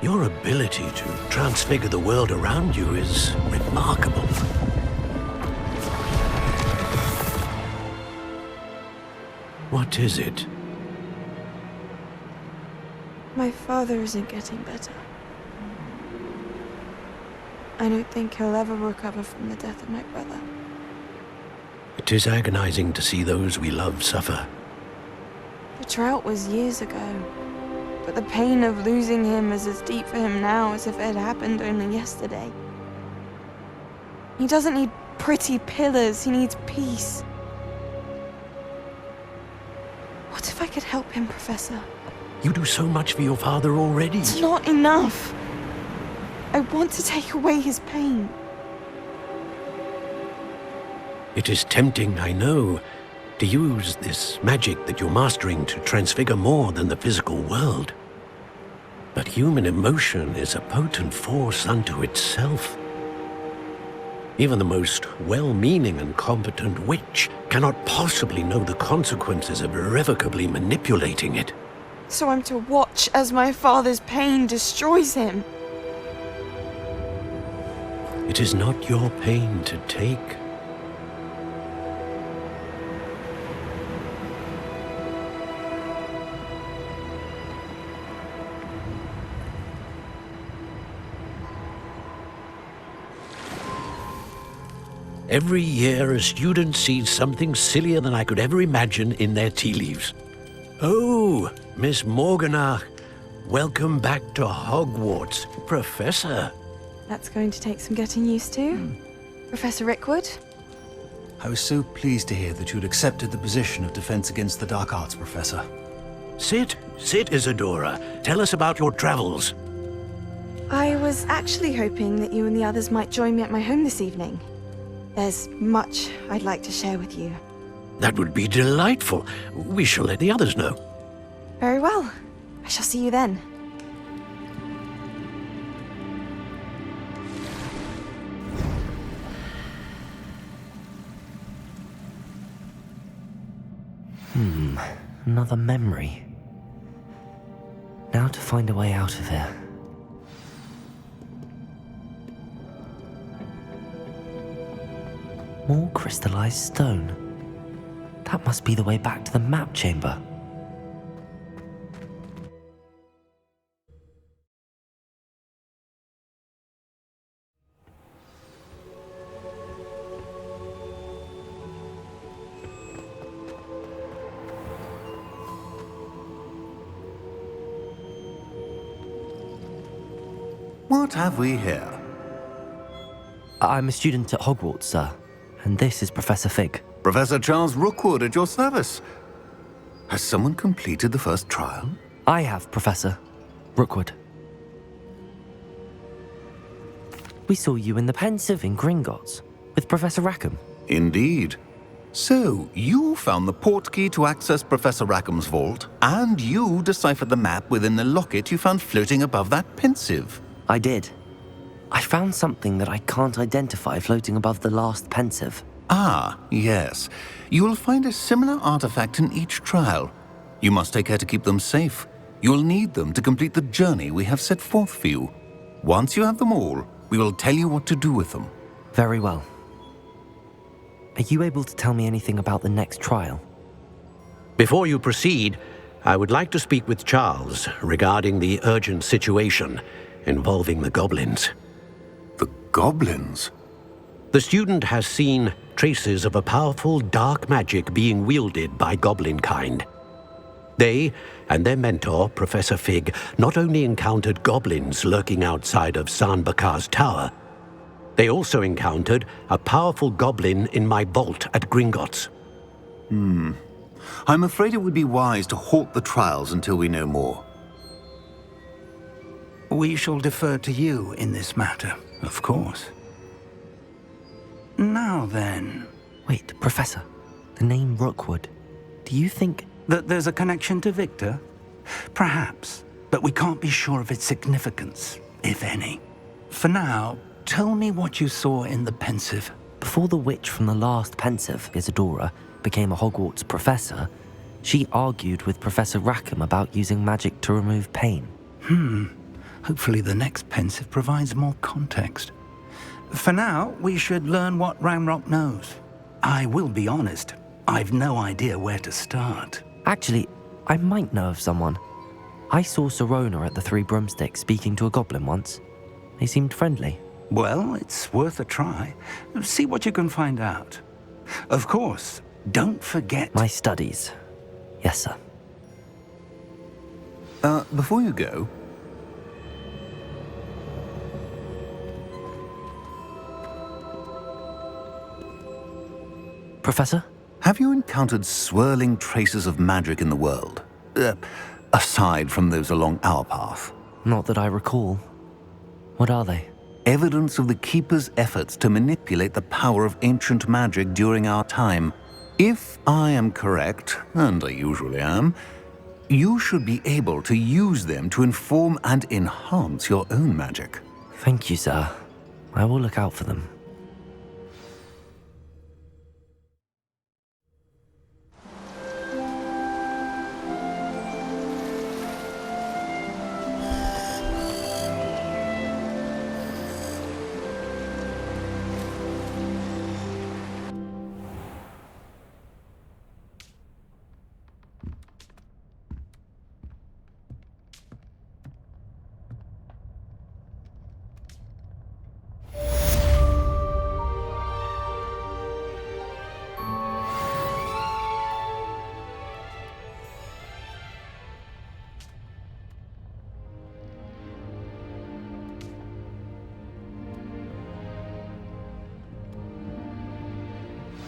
Your ability to transfigure the world around you is remarkable. What is it? My father isn't getting better. I don't think he'll ever recover from the death of my brother. It is agonizing to see those we love suffer. The drought was years ago, but the pain of losing him is as deep for him now as if it had happened only yesterday. He doesn't need pretty pillars, he needs peace. What if I could help him, Professor? You do so much for your father already. It's not enough. I want to take away his pain. It is tempting, I know, to use this magic that you're mastering to transfigure more than the physical world. But human emotion is a potent force unto itself. Even the most well-meaning and competent witch cannot possibly know the consequences of irrevocably manipulating it. So I'm to watch as my father's pain destroys him. It is not your pain to take. Every year, a student sees something sillier than I could ever imagine in their tea leaves. Oh, Miss Morganach, welcome back to Hogwarts, Professor. That's going to take some getting used to. Professor Rickwood? I was so pleased to hear that you'd accepted the position of Defense Against the Dark Arts, Professor. Sit, Isadora. Tell us about your travels. I was actually hoping that you and the others might join me at my home this evening. There's much I'd like to share with you. That would be delightful. We shall let the others know. Very well. I shall see you then. Another memory. Now to find a way out of here. More crystallized stone. That must be the way back to the map chamber. What have we here? I'm a student at Hogwarts, sir, and this is Professor Fig. Professor Charles Rookwood at your service. Has someone completed the first trial? I have, Professor Rookwood. We saw you in the Pensive in Gringotts with Professor Rackham. Indeed. So, you found the portkey to access Professor Rackham's vault, and you deciphered the map within the locket you found floating above that Pensive. I did. I found something that I can't identify floating above the last Pensive. Ah, yes. You will find a similar artifact in each trial. You must take care to keep them safe. You will need them to complete the journey we have set forth for you. Once you have them all, we will tell you what to do with them. Very well. Are you able to tell me anything about the next trial? Before you proceed, I would like to speak with Charles regarding the urgent situation involving the goblins. The goblins? The student has seen traces of a powerful dark magic being wielded by goblin kind. They and their mentor, Professor Fig, not only encountered goblins lurking outside of Sanbakar's tower, they also encountered a powerful goblin in my vault at Gringotts. I'm afraid it would be wise to halt the trials until we know more. We shall defer to you in this matter, of course. Now then... Wait, Professor. The name Rookwood. Do you think... that there's a connection to Victor? Perhaps, but we can't be sure of its significance, if any. For now, tell me what you saw in the Pensive. Before the witch from the last Pensive, Isadora, became a Hogwarts professor, she argued with Professor Rackham about using magic to remove pain. Hopefully the next pensive provides more context. For now, we should learn what Ramrock knows. I will be honest, I've no idea where to start. Actually, I might know of someone. I saw Sirona at the Three Broomsticks speaking to a goblin once. They seemed friendly. Well, it's worth a try. See what you can find out. Of course, don't forget... My studies. Yes, sir. Before you go, Professor? have you encountered swirling traces of magic in the world? Aside from those along our path. Not that I recall. What are they? Evidence of the Keeper's efforts to manipulate the power of ancient magic during our time. If I am correct, and I usually am, you should be able to use them to inform and enhance your own magic. Thank you, sir. I will look out for them.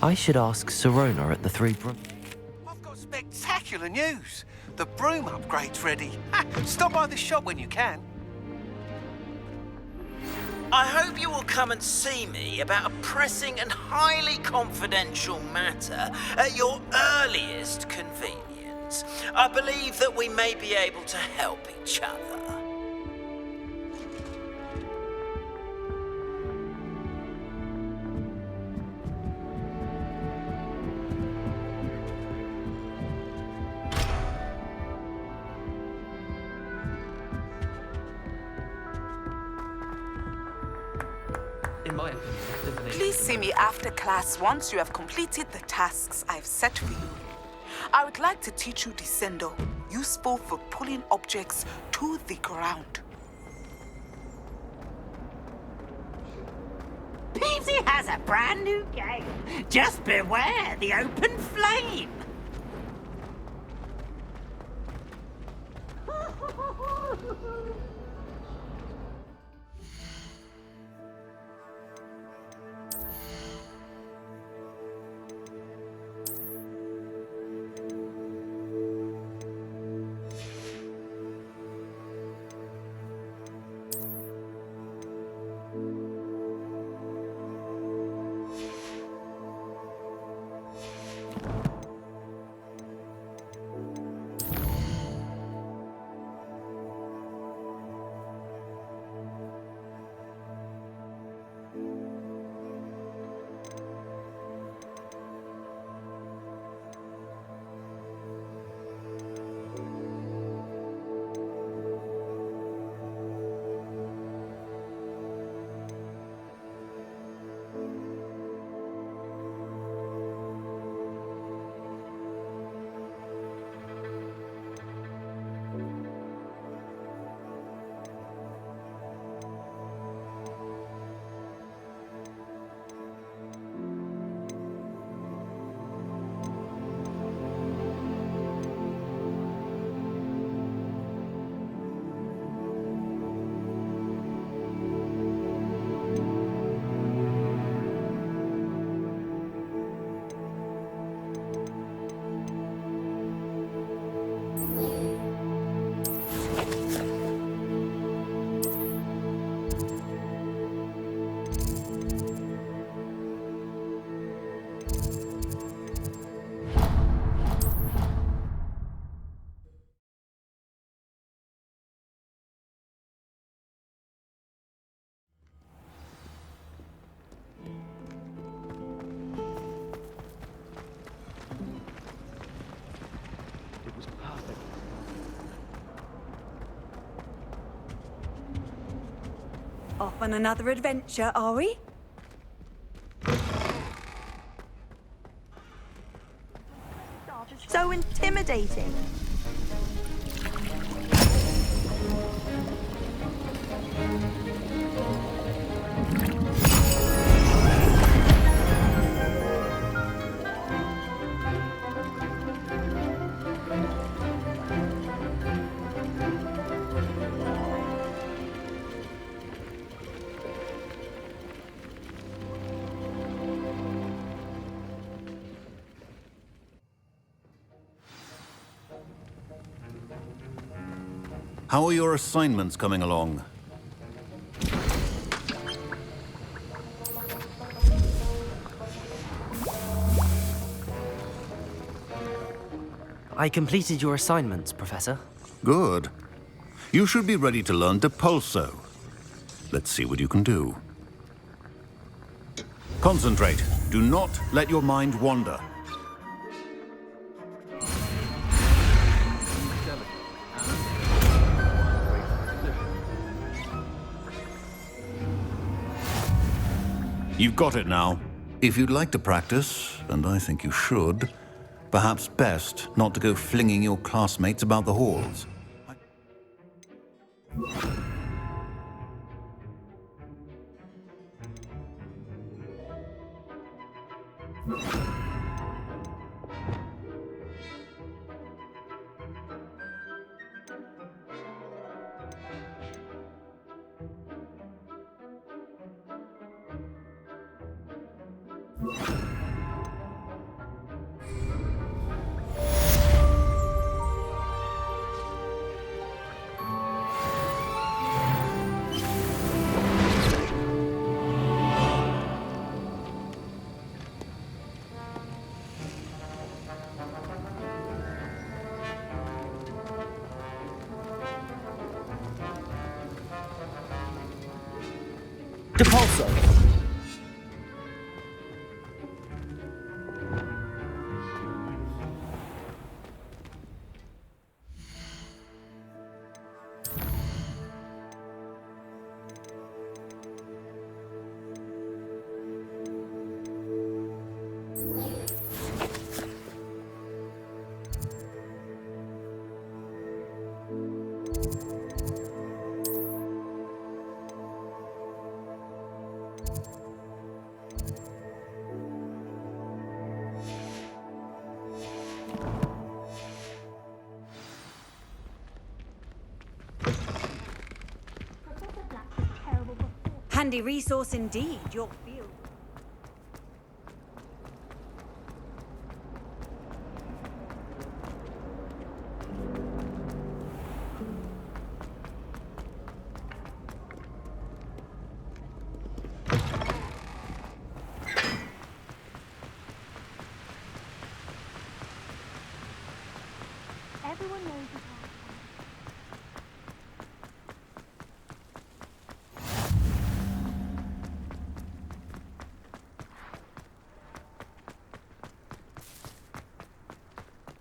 I should ask Sirona at the Three Broomsticks. I've got spectacular news. The broom upgrade's ready. Stop by the shop when you can. I hope you will come and see me about a pressing and highly confidential matter at your earliest convenience. I believe that we may be able to help each other. Please see me after class once you have completed the tasks I've set for you. I would like to teach you Descendo, useful for pulling objects to the ground. Peasy has a brand new game. Just beware the open flame. Off on another adventure, are we? So intimidating. How are your assignments coming along? I completed your assignments, Professor. Good. You should be ready to learn Depulso. Let's see what you can do. Concentrate. Do not let your mind wander. You've got it now. If you'd like to practice, and I think you should, perhaps best not to go flinging your classmates about the halls. Depulso! Handy resource indeed, your field. Everyone knows you can't.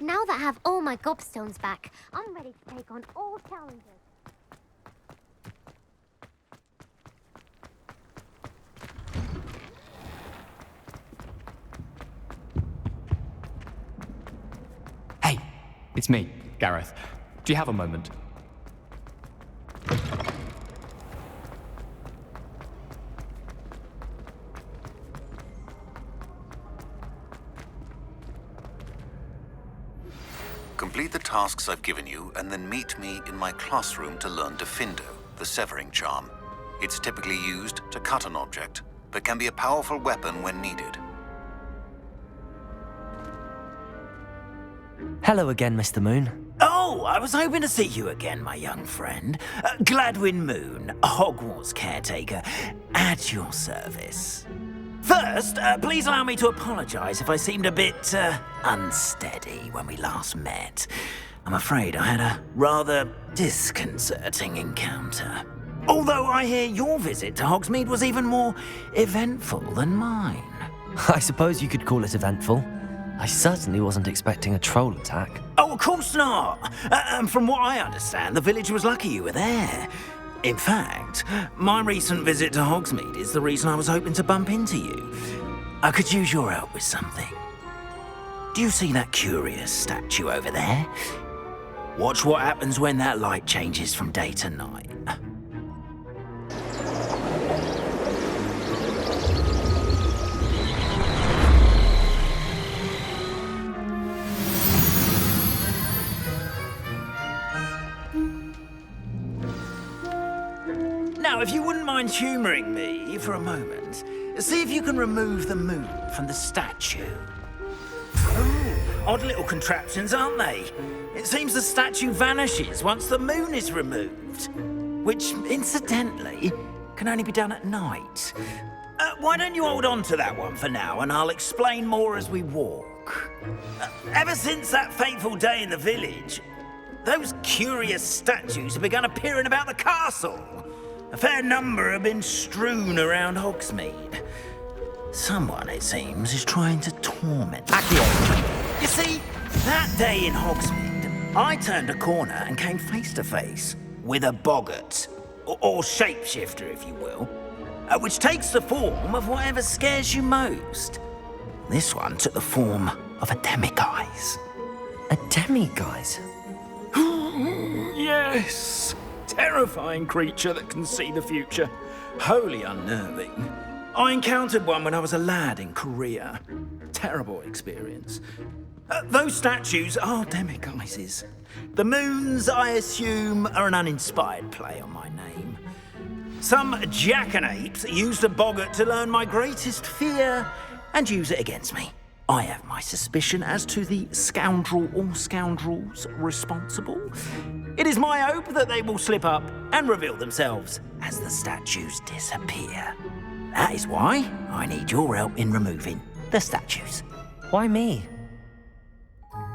Now that I have all my gobstones back, I'm ready to take on all challenges. Hey, it's me, Gareth. Do you have a moment? Complete the tasks I've given you, and then meet me in my classroom to learn Defindo, the severing charm. It's typically used to cut an object, but can be a powerful weapon when needed. Hello again, Mr. Moon. Oh, I was hoping to see you again, my young friend. Gladwin Moon, Hogwarts caretaker, at your service. First, please allow me to apologize if I seemed a bit unsteady when we last met. I'm afraid I had a rather disconcerting encounter. Although I hear your visit to Hogsmeade was even more eventful than mine. I suppose you could call it eventful. I certainly wasn't expecting a troll attack. Oh, of course not. From what I understand, the village was lucky you were there. In fact, my recent visit to Hogsmeade is the reason I was hoping to bump into you. I could use your help with something. Do you see that curious statue over there? Watch what happens when that light changes from day to night. Now, if you wouldn't mind humouring me for a moment, see if you can remove the moon from the statue. Ooh, odd little contraptions, aren't they? It seems the statue vanishes once the moon is removed, which, incidentally, can only be done at night. Why don't you hold on to that one for now, and I'll explain more as we walk. Ever since that fateful day in the village, those curious statues have begun appearing about the castle. A fair number have been strewn around Hogsmeade. Someone, it seems, is trying to torment me. You see, that day in Hogsmeade, I turned a corner and came face to face with a boggart, or shapeshifter, if you will, which takes the form of whatever scares you most. This one took the form of a demiguise. A demiguise? Yes! Terrifying creature that can see the future. Wholly unnerving. I encountered one when I was a lad in Korea. Terrible experience. Those statues are demiguises. The moons, I assume, are an uninspired play on my name. Some jackanapes used a boggart to learn my greatest fear and use it against me. I have my suspicion as to the scoundrel or scoundrels responsible. It is my hope that they will slip up and reveal themselves as the statues disappear. That is why I need your help in removing the statues. Why me?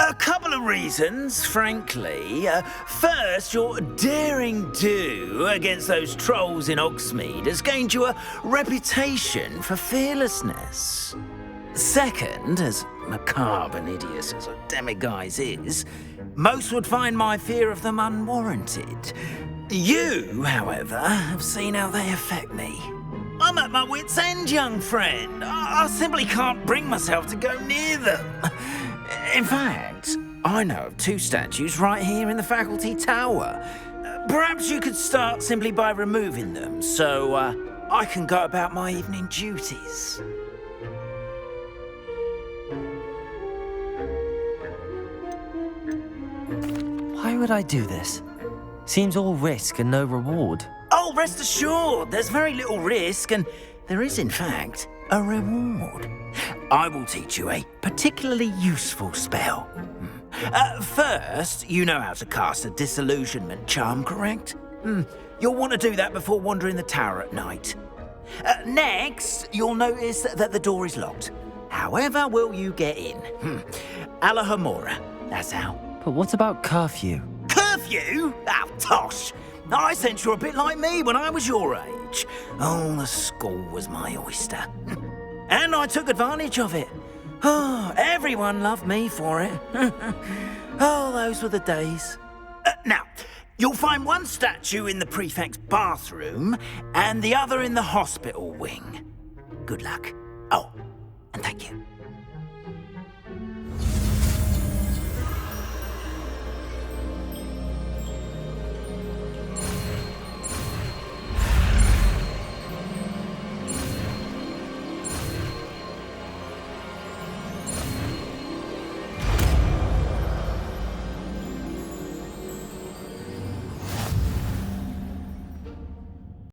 A couple of reasons, frankly. First, your daring do against those trolls in Hogsmeade has gained you a reputation for fearlessness. Second, as macabre and hideous as a demiguise is, most would find my fear of them unwarranted. You, however, have seen how they affect me. I'm at my wit's end, young friend. I simply can't bring myself to go near them. In fact, I know of 2 statues right here in the faculty tower. Perhaps you could start simply by removing them, so I can go about my evening duties. Why would I do this? Seems all risk and no reward. Oh, rest assured, there's very little risk, and there is, in fact, a reward. I will teach you a particularly useful spell. First, you know how to cast a disillusionment charm, correct? You'll want to do that before wandering the tower at night. Next, you'll notice that the door is locked. However will you get in? Alahomora, that's how. But what about curfew? Curfew? Oh, tosh. I sense you're a bit like me when I was your age. Oh, the school was my oyster. And I took advantage of it. Oh, everyone loved me for it. Oh, those were the days. Now, you'll find one statue in the prefect's bathroom and the other in the hospital wing. Good luck. Oh, and thank you.